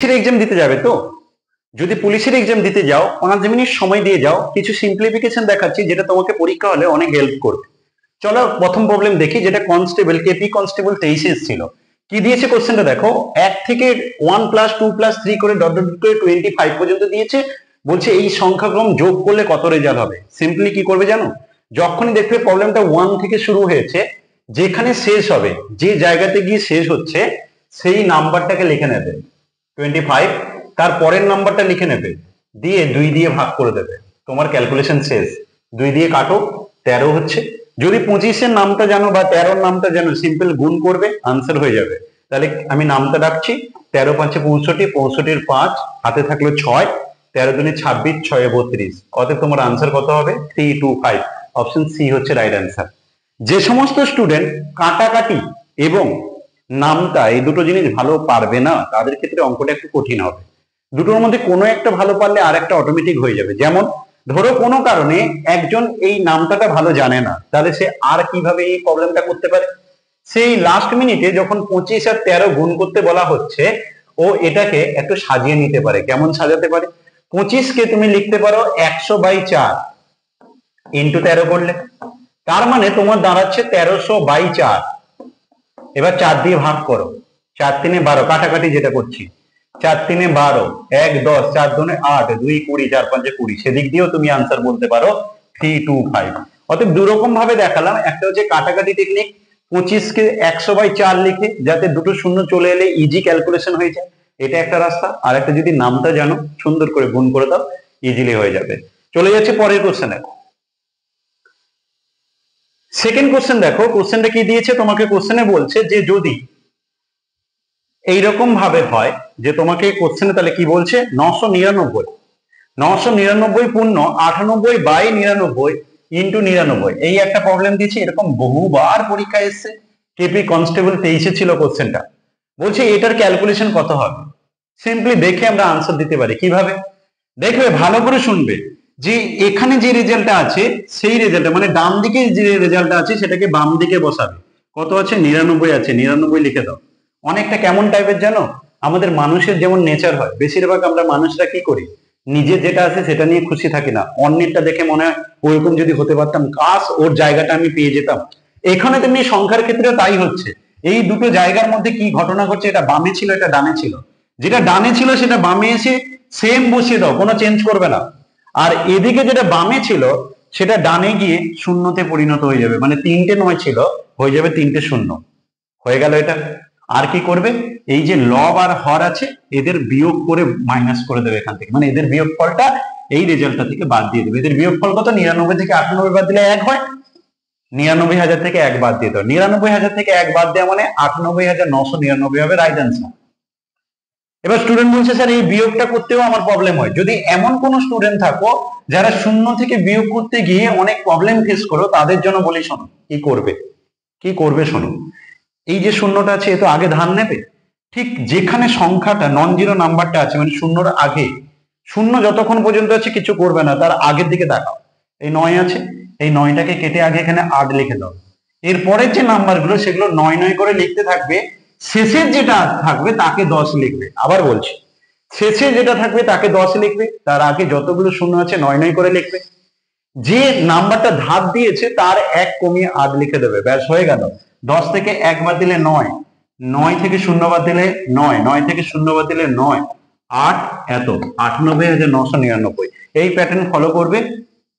Exam দিতে যাবে তো? যদি পুলিশের এক্সাম দিতে যাও 5 মিনিট সময় দিয়ে যাও, কিছু সিম্পলিফিকেশন দেখাচ্ছি যেটা তোমাকে পরীক্ষা হলে অনেক হেল্প করবে। চলো প্রথম প্রবলেম দেখি, যেটা কনস্টেবল কেপি কনস্টেবল 23 এসেছিল। কি দিয়েছে কোশ্চেনটা দেখো, 1 থেকে 1 + 2 + 3 করে ডট ডট করে 25 পর্যন্ত দিয়েছে। বলছে এই সংখ্যাক্রম যোগ করলে কত রেজাল্ট হবে। সিম্পলি কি করবে জানো, যখনই দেখবে প্রবলেমটা 1 থেকে শুরু হয়েছে, যেখানে শেষ হবে, যে জায়গাতে গিয়ে শেষ হচ্ছে সেই নাম্বারটাকে লিখে নেবে 25, তার পরের নাম্বারটা লিখে নেবে, দিয়ে 2 দিয়ে ভাগ করে দেবে, তোমার ক্যালকুলেশন শেষ। 2 দিয়ে কাটো, 13 হচ্ছে। যদি 25-এর নামটা জানো বা 13-র নামটা জানো, সিম্পল গুণ করবে, আনসার হয়ে যাবে। তাহলে আমি নামটা ডাকছি, 13 × 5 = 65, 65-এর 5 হাতে থাকলো 6, 13 × 2 = 26, 6 × 32। অতএব তোমার আনসার কত হবে? 325। অপশন সি হচ্ছে রাইট আনসার। যে সমস্ত স্টুডেন্ট কাটাকাটি এবং নামটা এই দুটো জিনিস ভালো পারবে না, তাদের ক্ষেত্রে অঙ্কটা একটু কঠিন হবে। দুটোর মধ্যে কোনো একটা ভালো পারলে আর একটা অটোমেটিক হয়ে যাবে। যেমন ধরো কোনো কারণে একজন এই নামটাটা ভালো জানে না, তাহলে সে আর কিভাবে এই প্রবলেমটা করতে পারে? সেই লাস্ট মিনিটে যখন 25 আর 13 গুণ করতে বলা হচ্ছে, ও এটাকে একটু সাজিয়ে নিতে পারে। কেমন সাজাতে পারে? 25-কে তুমি লিখতে পারো 100/4 ইন্টু 13 করলে, তার মানে তোমার দাঁড়াচ্ছে 1300/4। এবার 4 দিয়ে ভাগ করো, 4 × 3 = 12, কাটাকাটি যেটা করছি, 4 × 3 = 12, 1 10, 4 2 8, 2 20, 4 5 20। সেদিক দিয়েও তুমি আনসার বলতে পারো 325। অতএব দুরকম ভাবে দেখালাম। একটা হচ্ছে কাটাকাটি টেকনিক, 25-কে 100/4 লিখে যাতে দুটো শূন্য চলে এলে ইজি ক্যালকুলেশন হয়ে যায়, এটা একটা রাস্তা। আর একটা যদি নামটা জানো, সুন্দর করে গুণ করে দাও, ইজিলি হয়ে যাবে। চলে যাচ্ছে পরের কোশ্চেনে। সেকেন্ড কোশ্চেন দেখো, কোশ্চেনটা কি দিয়েছে তোমাকে। কোশ্চেনে বলছে যে যদি এইরকম ভাবে হয়, যে তোমাকে কোশ্চেনে তাহলে কি বলছে, 999 পূর্ণ 98/99 ইন্টু 99, এই একটা প্রবলেম দিয়েছে। এরকম বহুবার পরীক্ষা এসছে, কেপি কনস্টেবল 23-এ ছিল কোশ্চেনটা। বলছে এটার ক্যালকুলেশন কত হবে। সিম্পলি দেখে আমরা আনসার দিতে পারি। কিভাবে দেখবে, ভালো করে শুনবে, যে এখানে যে রেজাল্টটা আছে সেই রেজাল্টটা মানে ডান দিকে যে রেজাল্টটা আছে সেটাকে বাম দিকে বসাবে। কত আছে? 99 আছে, 99 লিখে দাও। অনেকটা কেমন টাইপের জানো, আমাদের মানুষের যেমন নেচার হয়, বেশিরভাগ আমরা মানুষরা কি করি, নিজের যেটা আছে সেটা নিয়ে খুশি থাকি না, অন্যেরটা দেখে মনে হয় ওইরকম যদি হতে পারতাম, কাশ ওর জায়গাটা আমি পেয়ে যেতাম। এখানে তেমনি সংখ্যার ক্ষেত্রে তাই হচ্ছে। এই দুটো জায়গার মধ্যে কি ঘটনা ঘটছে, এটা বামে ছিল, এটা ডানে ছিল, যেটা ডানে ছিল সেটা বামে এসে সেম বসিয়ে দাও, কোনো চেঞ্জ করবে না। আর এদিকে যেটা বামে ছিল সেটা ডানে গিয়ে শূন্যতে পরিণত হয়ে যাবে, মানে 3টে 9 ছিল, হয়ে যাবে 3টে 0। হয়ে গেল এটা। আর কি করবে, এই যে লব আর হর আছে এদের বিয়োগ করে মাইনাস করে দেবে এখান থেকে, মানে এদের বিয়োগফলটা এই রেজাল্টটা থেকে বাদ দিয়ে দেবে। এদের বিয়োগফল কত? 99 থেকে 98 বাদ দিলে 1 হয়, 99,000 থেকে 1 বাদ দিয়ে দাও। 99,000 থেকে 1 বাদ দেওয়া মানে 98,999 হবে রাইট আনসার। এবার স্টুডেন্ট বলছে স্যার এই বিয়োগটা করতেও আমার প্রবলেম হয়। যদি এমন কোন স্টুডেন্ট থাকো যারা শূন্য থেকে বিয়োগ করতে গিয়ে অনেক প্রবলেম ফেস করো, তাদের জন্য বলি শোনো কি করবে। কি করবে শোনো, এই যে শূন্যটা আছে এ তো আগে ধার নেবে, ঠিক যেখানে সংখ্যাটা নন জিরো নাম্বারটা আছে মানে শূন্যর আগে, শূন্য যতক্ষণ পর্যন্ত আছে কিছু করবে না, তার আগের দিকে তাকাও। এই 9 আছে, এই 9টাকে কেটে আগে এখানে 8 লিখে দাও। এরপরের যে নাম্বারগুলো সেগুলো 9 9 করে লিখতে থাকবে, শেষের যেটা থাকবে তাকে 10 লিখবে। আবার বলছি, শেষে যেটা থাকবে তাকে 10 লিখবে, তার আগে যতগুলো শূন্য আছে 9 9 করে লিখবে। যে নাম্বারটা ধার দিয়েছে তার 1 কমিয়ে 8 লিখে দেবে, ব্যাস হয়ে গেল। 10 থেকে 1 বাদ দিলে 9, 9 থেকে 0 বাদ দিলে 9, 9 থেকে 0 বাদ দিলে 9, 8 এত 98,999। এই প্যাটার্ন ফলো করবে,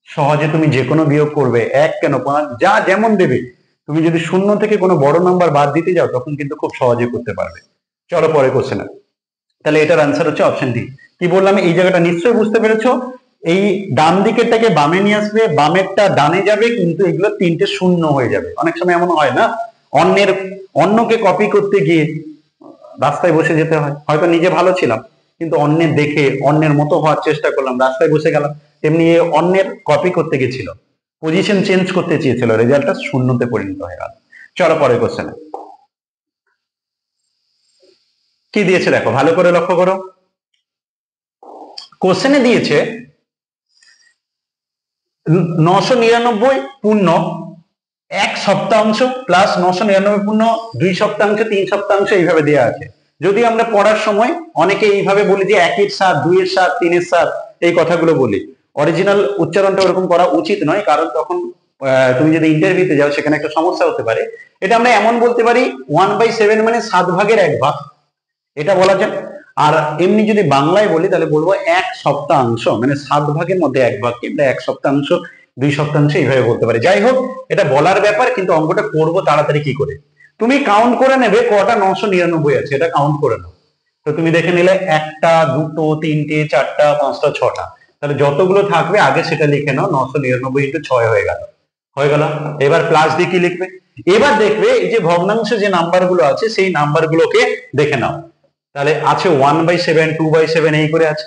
সহজে তুমি যে কোনো বিয়োগ করবে, 1 কেন 5 যা যেমন দেবে। তুমি যদি শূন্য থেকে কোনো বড় নাম্বার বাদ দিতে যাও তখন কিন্তু খুব সহজে করতে পারবে। চলো পরে কোশ্চেন। তাহলে এটার আনসার হচ্ছে অপশন ডি। কি বললাম এই জায়গাটা নিশ্চয়ই বুঝতে পেরেছো। এই ডান দিকেরটাকে বামে নিয়ে আসবে, বামেরটা ডানে যাবে, কিন্তু এগুলো 3টে 0 হয়ে যাবে। অনেক সময় এমন হয় না, অন্যকে কপি করতে গিয়ে রাস্তায় বসে যেতে হয়। হয়তো নিজে ভালো ছিলাম কিন্তু অন্যের দেখে অন্যের মতো হওয়ার চেষ্টা করলাম, রাস্তায় বসে গেলাম। তেমনি অন্যের কপি করতে গেছিল, পজিশন চেঞ্জ করতে চেয়েছিল, রেজাল্টটা 0-তে পরিণত হয়ে গেল। চলো পরের কোশ্চেনে। কি দিয়েছে দেখো, ভালো করে লক্ষ্য করো। কোশ্চেনে দিয়েছে 999 পূর্ণ 1 সপ্তাহাংশ প্লাস 999 পূর্ণ 2 সপ্তাহাংশ 3 সপ্তাহাংশ, এইভাবে দেওয়া আছে। যদি আমরা পড়ার সময় অনেকে এইভাবে বলি যে 1 এর 7, 2 এর 7, 3 এর 7 এই কথাগুলো বলি, অরিজিনাল উচ্চারণটা ওরকম করা উচিত নয়, কারণ তখন তুমি যদি ইন্টারভিউতে যাও সেখানে একটা সমস্যা হতে পারে। এটা আমরা এমন বলতে পারি 1/7 মানে 7 ভাগের 1 ভাগ, এটা বলা যায়। আর এমনি যদি বাংলায় বলি তাহলে বলবো 1 সপ্তাহাংশ, মানে 7 ভাগের মধ্যে 1 ভাগকে আমরা 1 সপ্তাহাংশ, 2 সপ্তাহাংশ এইভাবে বলতে পারি। যাই হোক, এটা বলার ব্যাপার, কিন্তু অঙ্কটা করবো তাড়াতাড়ি কি করে। তুমি কাউন্ট করে নেবে কটা 999 আছে, এটা কাউন্ট করে নাও। তো তুমি দেখে নিলে 1টা 2টো 3টে 4টা 5টা 6টা, তাহলে যতগুলো থাকবে আগে সেটা লিখে নাও। 999 ইন্টু 6 হয়ে গেল, হয়ে গেল। এবার প্লাস দিয়ে কি লিখবে? এবার দেখবে এই যে ভগ্নাংশে যে নাম্বারগুলো আছে সেই নাম্বারগুলোকে দেখে নাও। তাহলে আছে 1/7, 2/7 এই করে আছে।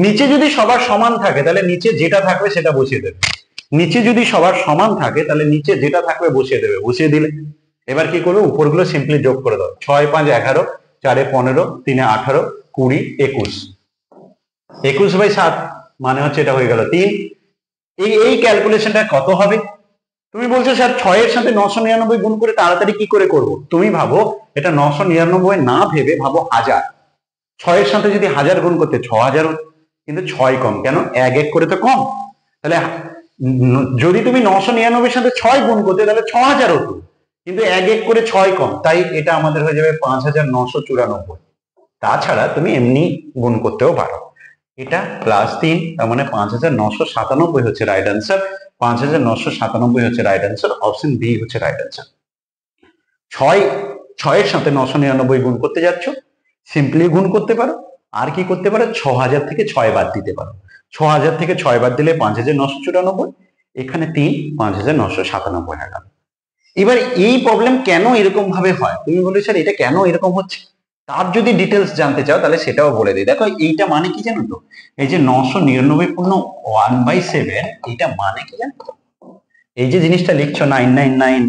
নিচে যদি সবার সমান থাকে তাহলে নিচে যেটা থাকবে সেটা বসিয়ে দেবে। নিচে যদি সবার সমান থাকে তাহলে নিচে যেটা থাকবে বসিয়ে দেবে, বসিয়ে দিলে এবার কি করবে? উপরগুলো সিম্পলি যোগ করে দাও। 6 5 11, 4 15, 3 18, 20, 21, 21/7 মানে হচ্ছে এটা হয়ে গেল 3। এই ক্যালকুলেশনটা কত হবে? তুমি বলছো স্যার 6 এর সাথে 999 গুণ করে তাড়াতাড়ি কি করে করব? তুমি ভাবো এটা 999 না ভেবে ভাবো 1000। 6 এর সাথে যদি 1000 গুণ করতে 6000 হতো, কিন্তু 6 কম কেন? 1 1 করে তো কম। তাহলে যদি তুমি 999 এর সাথে 6 গুণ করতে তাহলে 6000 হতো, কিন্তু 1 1 করে 6 কম, তাই এটা আমাদের হয়ে যাবে 5994। তাছাড়া তুমি এমনি গুণ করতেও পারো। এটা +3, তার মানে 5997 হচ্ছে রাইট অ্যান্সার। 5997 হচ্ছে রাইট অ্যান্সার। অপশন বি হচ্ছে রাইট অ্যান্সার। 6 এর সাথে 999 গুণ করতে যাচ্ছ, সিম্পলি গুণ করতে পারো। আর কি করতে পারো? 6000 থেকে 6 বাদ দিতে পারো। 6000 থেকে 6 বাদ দিলে 5994, এখানে 3, 5997 হয়ে গেল। এবার এই প্রবলেম কেন এরকম ভাবে হয়? তুমি বলে স্যার এটা কেন এরকম হচ্ছে, তার যদি ডিটেলস জানতে চাও তাহলে সেটাও বলে দিই। দেখো এইটা মানে কি জানো তো? এই যে 999 পূর্ণ 1/7, এটা মানে কি জানো তো? এই যে জিনিসটা লিখছো 999,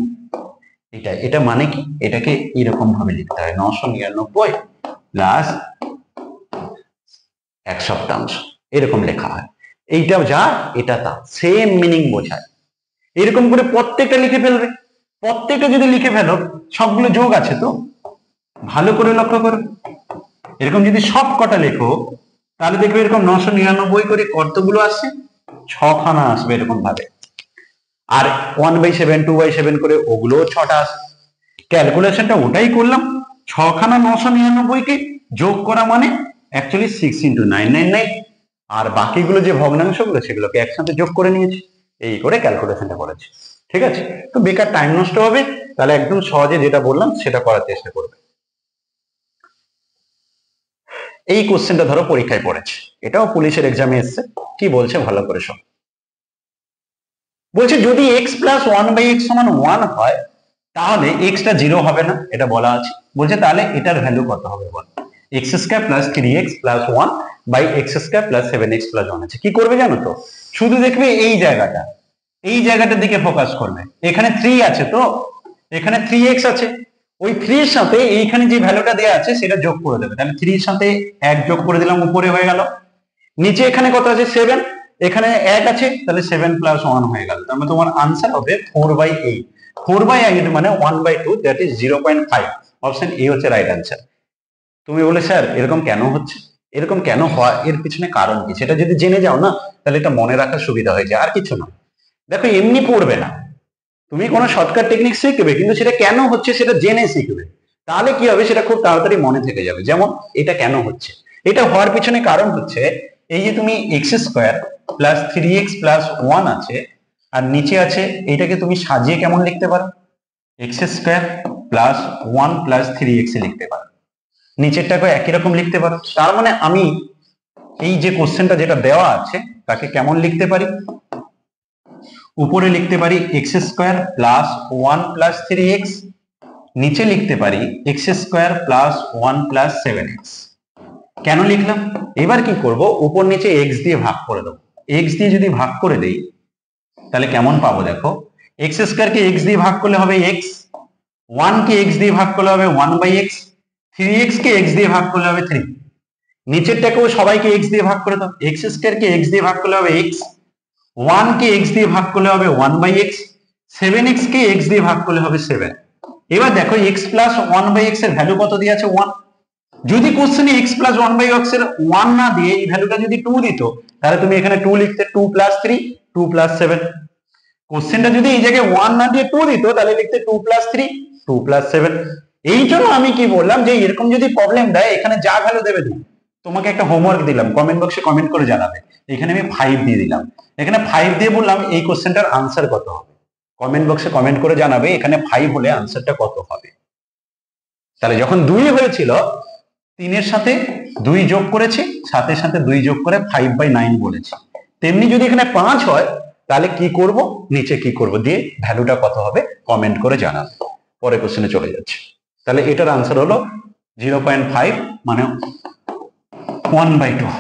এটা মানে কি? এটাকে এরকম ভাবে লিখতে হয় 999 প্লাস 1 সপ্তাহাংশ, এরকম লেখা হয়। এইটা যা এটা তা, সেম মিনিং বোঝায়। এরকম করে প্রত্যেকটা লিখে ফেলবে। প্রত্যেকটা যদি লিখে ফেলো, সবগুলো যোগ আছে তো, ভালো করে লক্ষ্য করো। এরকম যদি সব কটা লেখো তাহলে দেখবে এরকম 999 করে কতগুলো আসছে? 6খানা আসবে এরকম ভাবে। আর 1/7, 2/7 করে ওগুলোও 6টা আসবে। ক্যালকুলেশনটা ওটাই করলাম, 6খানা 999 কে যোগ করা মানে অ্যাকচুয়ালি 6 × 999, আর বাকিগুলো যে ভগ্নাংশগুলো সেগুলোকে একসাথে যোগ করে নিয়েছি। এই করে ক্যালকুলেশনটা করেছি। ঠিক আছে? তো বেকার টাইম নষ্ট হবে, তাহলে একদম সহজে যেটা বললাম সেটা করার চেষ্টা করবে। এই কোশ্চেনটা ধরো পরীক্ষায় পড়েছে, এটাও পুলিশের এক্সামে এসছে। কি বলছে ভালো করে শোনো। বলছে যদি x + 1/x = 1 হয় তাহলে x টা 0 হবে না, এটা বলা আছে। বলছে তাহলে এটার ভ্যালু কত হবে বল? x² + 3x + 1/x² + 7x + 1 আছে। কি করবে জানো তো? শুধু দেখবে এই জায়গাটার দিকে ফোকাস করবে। এখানে 3 আছে তো, এখানে 3x আছে, ওই 3 এর সাথে এইখানে যে ভ্যালুটা দেয়া আছে সেটা যোগ করে দেবে। তাহলে 3 এর সাথে 1 যোগ করে দিলাম, উপরে হয়ে গেল। নিচে এখানে কত আছে? 7, এখানে 1 আছে, তাহলে 7 + 1 হয়ে গেল। তার মানে তোমার আনসার হবে 4/8। 4/8 মানে 1/2, দ্যাট ইজ 0.5। অপশন এ হচ্ছে রাইট আনসার। তুমি বলে স্যার এরকম কেন হচ্ছে, এরকম কেন হয়, এর পিছনে কারণ কি, সেটা যদি জেনে যাও না তাহলে এটা মনে রাখার সুবিধা হয়ে যায়, আর কিছু না। দেখো এমনি পড়বে না, তুমি কোনো শর্টকাট টেকনিক শিখবে, কিন্তু সেটা কেন হচ্ছে সেটা জেনে শিখবে। তাহলে কি হবে? সেটা খুব তাড়াতাড়ি মনে থেকে যাবে। যেমন এটা কেন হচ্ছে, এটা হওয়ার পিছনে কারণ হচ্ছে এই যে তুমি x² + 3x + 1 আছে, আর নিচে আছে, এইটাকে তুমি সাজিয়ে কেমন লিখতে পারো? x² + 1 + 3x লিখতে পারো, নিচেরটাকে একই রকম লিখতে পারো। তার মানে আমি এই যে কোশ্চেনটা যেটা দেওয়া আছে তাকে কেমন লিখতে পারি? উপরে লিখতে পারি x² + 1 + 3x, নিচে লিখতে পারি x² + 1 + 7x। কেন লিখলাম? এবার কি করব? উপর নিচে x দিয়ে ভাগ করে দেবো। x দিয়ে যদি ভাগ করে দেই তাহলে কেমন পাবো? দেখো, x² কে x দিয়ে ভাগ করলে হবে x, 1 কে x দিয়ে ভাগ করলে হবে 1/x, 3x কে x দিয়ে ভাগ করলে হবে 3। নিচেরটাকেও সবাইকে x দিয়ে ভাগ করে দাও। x² কে x দিয়ে ভাগ করলে হবে x, 1 কে x দিয়ে ভাগ করলে হবে 1/x, 7x কে x দিয়ে ভাগ করলে হবে 7। এবার দেখো x + 1/x এর ভ্যালু কত দিয়ে আছে? 1। যদি কোশ্চেনে x প্লাস 1/x এর 1 না দিয়ে এই ভ্যালুটা যদি 2 দিত, তাহলে তুমি এখানে 2 লিখতে, 2 প্লাস 3, 2 প্লাস 7। কোশ্চেনটা যদি এই জায়গায় 1 না দিয়ে 2 দিত, তাহলে লিখতে 2 প্লাস 3, 2 প্লাস 7। এই জন্য আমি কি বললাম যে এরকম যদি প্রবলেম দেয়, এখানে যা ভ্যালু দেবে তুমি, তোমাকে একটা হোমওয়ার্ক দিলাম, কমেন্ট বক্সে কমেন্ট করে জানাবে। এখানে আমি 5 দিয়ে দিলাম, এখানে 5 দিয়ে বললাম এই কোশ্চেনটার আনসার কত হবে। কমেন্ট বক্সে কমেন্ট করে জানাবে এখানে 5 হলে আনসারটা কত হবে। তাহলে যখন 2 হয়েছিল, 3 এর সাথে 2 যোগ করেছি, সাথে সাথে 2 যোগ করে 5/9 বলেছি। তেমনি যদি এখানে 5 হয়, তাহলে কি করব, নিচে কি করব দিয়ে ভ্যালুটা কত হবে কমেন্ট করে জানাবে। পরে কোশ্চেনে চলে যাচ্ছে। তাহলে এটার আনসার হলো 0.5 মানে 1/2।